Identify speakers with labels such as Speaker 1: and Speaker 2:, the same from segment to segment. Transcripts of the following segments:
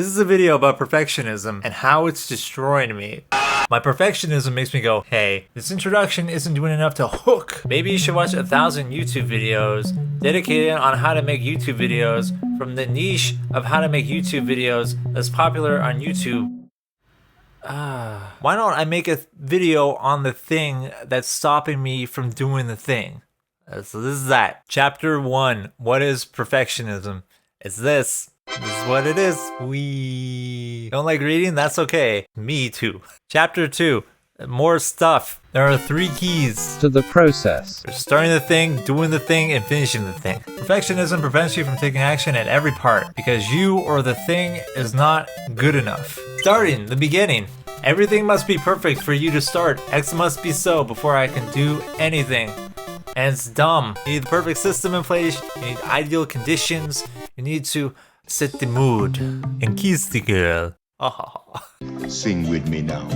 Speaker 1: This is a video about perfectionism and how it's destroying me. My perfectionism makes me go, hey, this introduction isn't doing enough to hook. Maybe you should watch 1,000 YouTube videos dedicated on how to make YouTube videos from the niche of how to make YouTube videos that's popular on YouTube. Why don't I make a video on the thing that's stopping me from doing the thing? So this is that. Chapter 1, what is perfectionism? It's this. This is what it is. We don't like reading? That's okay. Me too. Chapter 2, more stuff. There are 3 keys
Speaker 2: to the process.
Speaker 1: There's starting the thing, doing the thing, and finishing the thing. Perfectionism prevents you from taking action at every part because you or the thing is not good enough. Starting, the beginning. Everything must be perfect for you to start. X must be so before I can do anything. And it's dumb. You need the perfect system in place. You need ideal conditions. You need to set the mood and kiss the girl.
Speaker 3: Sing with me now.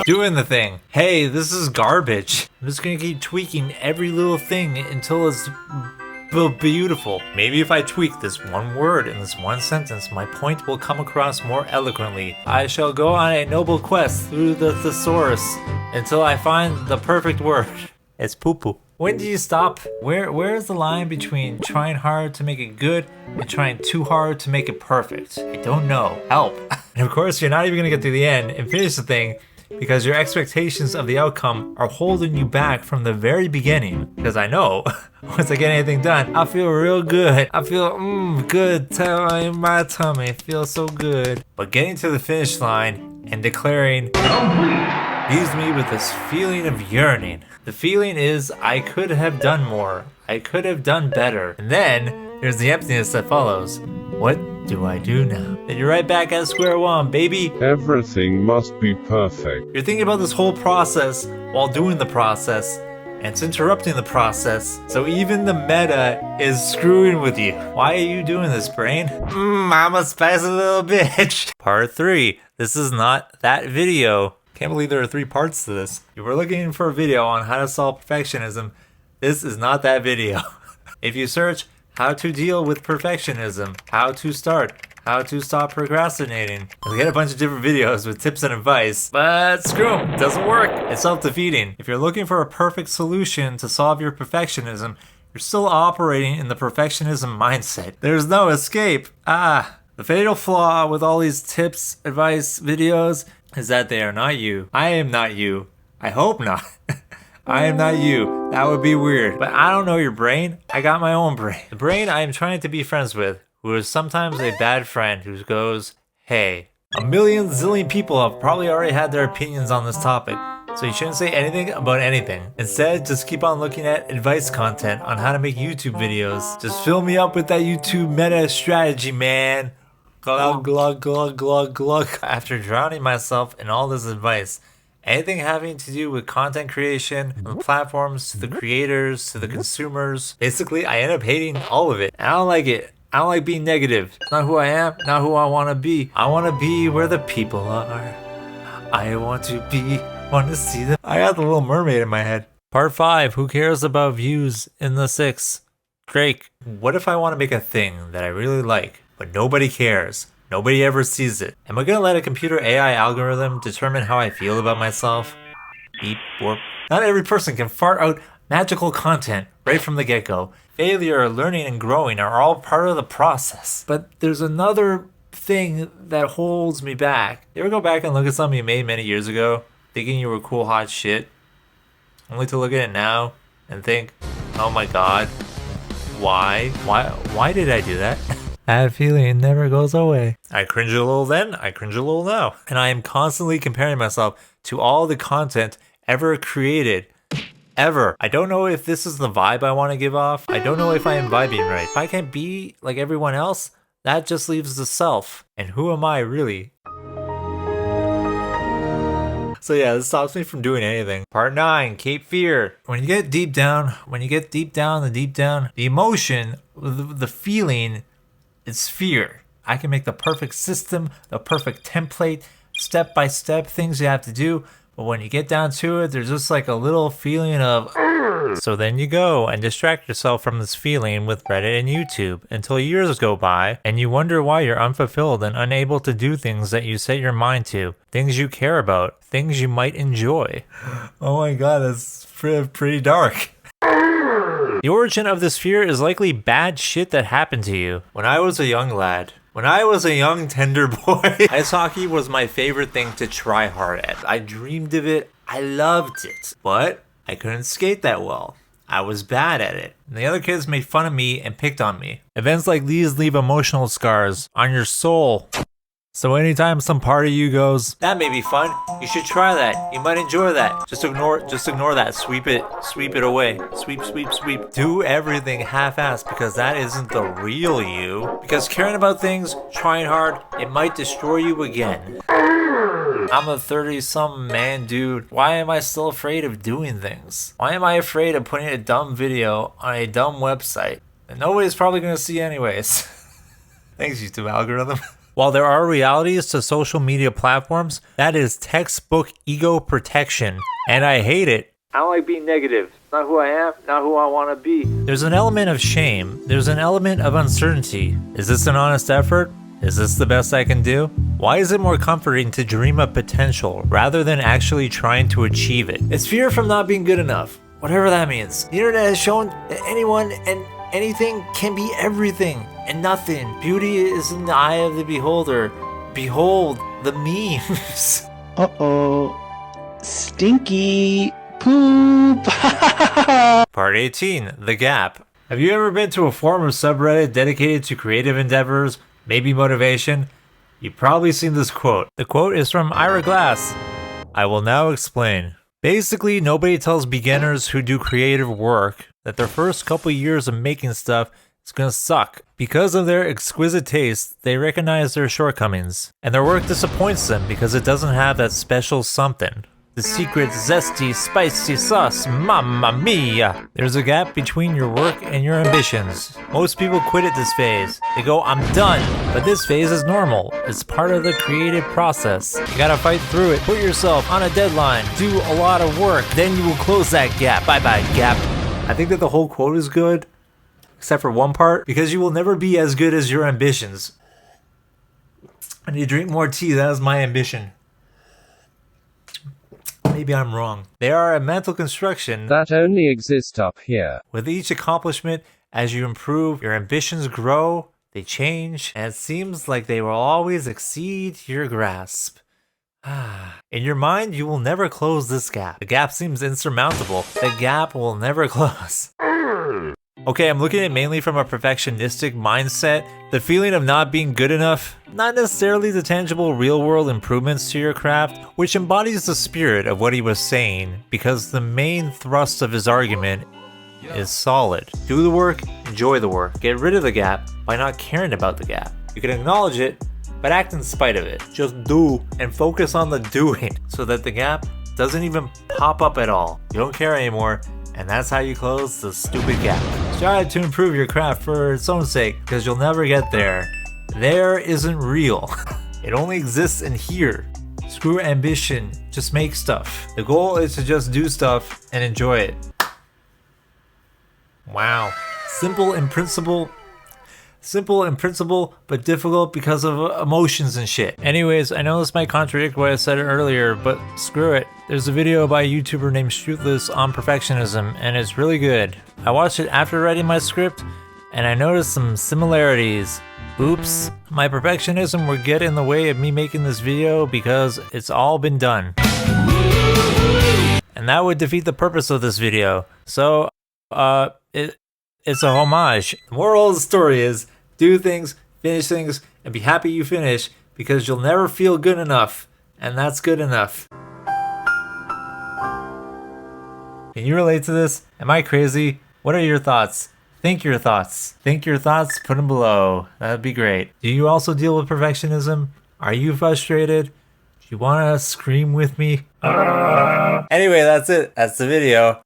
Speaker 1: Doing the thing. Hey, this is garbage. I'm just gonna keep tweaking every little thing until it's beautiful. Maybe if I tweak this one word in this one sentence, my point will come across more eloquently. I shall go on a noble quest through the thesaurus until I find the perfect word. It's poo-poo. When do you stop? Where is the line between trying hard to make it good and trying too hard to make it perfect? I don't know. Help. And of course, you're not even gonna get to the end and finish the thing because your expectations of the outcome are holding you back from the very beginning. Because I know, once I get anything done, I feel real good. I feel good in my tummy. It feels so good. But getting to the finish line and declaring leaves me with this feeling of yearning. The feeling is I could have done more. I could have done better. And then there's the emptiness that follows. What do I do now? Then you're right back at square one, baby.
Speaker 2: Everything must be perfect.
Speaker 1: You're thinking about this whole process while doing the process, and it's interrupting the process. So even the meta is screwing with you. Why are you doing this, brain? I'm a spicy little bitch. Part 3. This is not that video. Can't believe there are 3 parts to this. If you were looking for a video on how to solve perfectionism, this is not that video. If you search how to deal with perfectionism, how to start, how to stop procrastinating, you'll get a bunch of different videos with tips and advice, but screw 'em, it doesn't work. It's self-defeating. If you're looking for a perfect solution to solve your perfectionism, you're still operating in the perfectionism mindset. There's no escape. The fatal flaw with all these tips, advice, videos is that they are not you. I am not you. I hope not. I am not you. That would be weird. But I don't know your brain. I got my own brain. The brain I am trying to be friends with, who is sometimes a bad friend who goes, hey, a million zillion people have probably already had their opinions on this topic, so you shouldn't say anything about anything. Instead, just keep on looking at advice content on how to make YouTube videos. Just fill me up with that YouTube meta strategy, man. Glug, glug, glug, glug, glug. After drowning myself in all this advice, anything having to do with content creation, from the platforms, to the creators, to the consumers, basically I end up hating all of it. I don't like it. I don't like being negative. It's not who I am, not who I want to be. I want to be where the people are. I want to see them. I got the Little Mermaid in my head. Part 5, who cares about views in the 6? Drake. What if I want to make a thing that I really like, but nobody cares? Nobody ever sees it. Am I gonna let a computer AI algorithm determine how I feel about myself? Beep, boop. Not every person can fart out magical content right from the get-go. Failure, learning, and growing are all part of the process. But there's another thing that holds me back. You ever go back and look at something you made many years ago, thinking you were cool hot shit, only to look at it now and think, oh my god, why did I do that? That feeling never goes away. I cringe a little then, I cringe a little now. And I am constantly comparing myself to all the content ever created. Ever. I don't know if this is the vibe I want to give off. I don't know if I am vibing right. If I can't be like everyone else, that just leaves the self. And who am I really? So yeah, this stops me from doing anything. Part 9, Cape Fear. When you get deep down, the emotion, the feeling, it's fear. I can make the perfect system, the perfect template, step-by-step things you have to do. But when you get down to it, there's just like a little feeling of, So then you go and distract yourself from this feeling with Reddit and YouTube until years go by and you wonder why you're unfulfilled and unable to do things that you set your mind to, things you care about, things you might enjoy. Oh my god, that's pretty dark. The origin of this fear is likely bad shit that happened to you. When I was a young lad, when I was a young tender boy, ice hockey was my favorite thing to try hard at. I dreamed of it, I loved it, but I couldn't skate that well. I was bad at it. And the other kids made fun of me and picked on me. Events like these leave emotional scars on your soul. So anytime some part of you goes, that may be fun, you should try that, you might enjoy that, just ignore that, sweep it away, sweep. Do everything half-assed because that isn't the real you. Because caring about things, trying hard, it might destroy you again. I'm a 30-something man, dude. Why am I still afraid of doing things? Why am I afraid of putting a dumb video on a dumb website that nobody's probably gonna see anyways? Thanks, YouTube algorithm. While there are realities to social media platforms, that is textbook ego protection, and I hate it. I don't like being negative. It's not who I am, not who I want to be. There's an element of shame. There's an element of uncertainty. Is this an honest effort? Is this the best I can do? Why is it more comforting to dream of potential rather than actually trying to achieve it? It's fear from not being good enough, whatever that means. The internet has shown that anyone and anything can be everything and nothing. Beauty is in the eye of the beholder. Behold the memes.
Speaker 4: Uh-oh. Stinky poop.
Speaker 1: Part 18, The Gap. Have you ever been to a forum or subreddit dedicated to creative endeavors, maybe motivation? You've probably seen this quote. The quote is from Ira Glass. I will now explain. Basically, nobody tells beginners who do creative work that their first couple years of making stuff is gonna suck. Because of their exquisite taste, they recognize their shortcomings, and their work disappoints them because it doesn't have that special something. The secret zesty, spicy sauce, mamma mia! There's a gap between your work and your ambitions. Most people quit at this phase. They go, I'm done. But this phase is normal. It's part of the creative process. You gotta fight through it. Put yourself on a deadline. Do a lot of work. Then you will close that gap. Bye-bye, gap. I think that the whole quote is good, except for one part, because you will never be as good as your ambitions. I need to drink more tea. That is my ambition. Maybe I'm wrong. They are a mental construction
Speaker 2: that only exist up here.
Speaker 1: With each accomplishment, as you improve, your ambitions grow, they change, and it seems like they will always exceed your grasp. In your mind, you will never close this gap. The gap seems insurmountable. The gap will never close. Okay, I'm looking at it mainly from a perfectionistic mindset. The feeling of not being good enough, not necessarily the tangible real-world improvements to your craft, which embodies the spirit of what he was saying, because the main thrust of his argument is solid. Do the work, enjoy the work. Get rid of the gap by not caring about the gap. You can acknowledge it, but act in spite of it. Just do and focus on the doing so that the gap doesn't even pop up at all. You don't care anymore, and that's how you close the stupid gap. Strive to improve your craft for its own sake, because you'll never get there. There isn't real. It only exists in here. Screw ambition, just make stuff. The goal is to just do stuff and enjoy it. Wow. Simple in principle, but difficult because of emotions and shit. Anyways, I know this might contradict what I said earlier, but screw it. There's a video by a YouTuber named Truthless on perfectionism, and it's really good. I watched it after writing my script, and I noticed some similarities. Oops, my perfectionism will get in the way of me making this video because it's all been done. And that would defeat the purpose of this video. So, it's a homage. The moral of the story is, do things, finish things, and be happy you finish, because you'll never feel good enough, and that's good enough. Can you relate to this? Am I crazy? What are your thoughts? Think your thoughts. Think your thoughts, put them below. That'd be great. Do you also deal with perfectionism? Are you frustrated? Do you want to scream with me? Anyway, that's it. That's the video.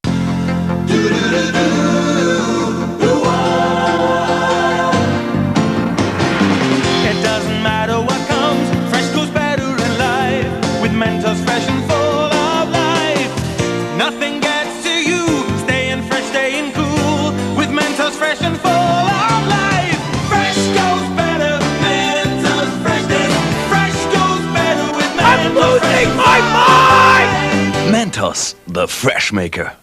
Speaker 5: It doesn't matter what comes, fresh goes better in life. With mentors fresh and full of life, nothing gets to you, staying fresh.
Speaker 6: Toss, the fresh maker.